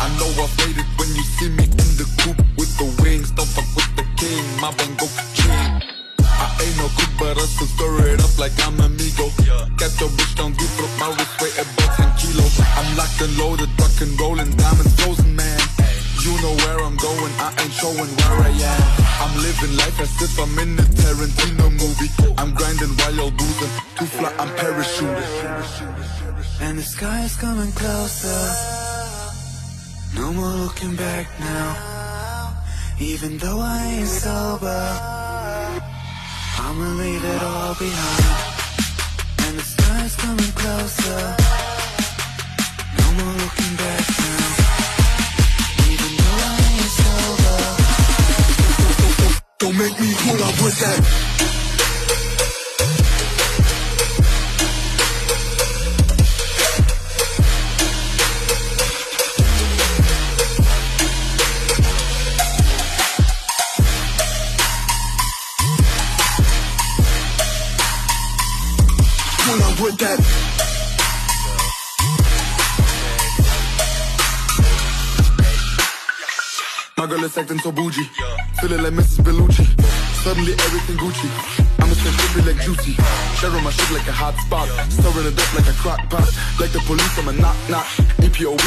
I know I've made it when you see me in the coupe with the wings. Don't fuck with the king, my bang go ka-ching. I ain't no cook, but I still stir it up like I'm amigo. Get your bitch down deep, put my wrist weight about 10 kilos. I'm locked and loaded, rock and rolling, diamonds frozen, man. You know where I'm going, I ain't showing where I am. I'm living life as if I'm in a Tarantino movie. I'm grinding while you're boozing, too fly, I'm parachuting. And the sky is coming closer. No more looking back now. Even though I ain't sober, I'ma leave it all behind. And the sky is coming closer. No more looking back now. Even though I ain't sober. Don't make me pull up with that. Pull up with that. My girl is acting so bougie, feeling like Mrs. Bellucci. Suddenly everything Gucci. I'ma spend trippy like juicy, sharing my shit like a hot spot, stirring it up like a crock pot. Like the police, I'm a knock knock. EPO.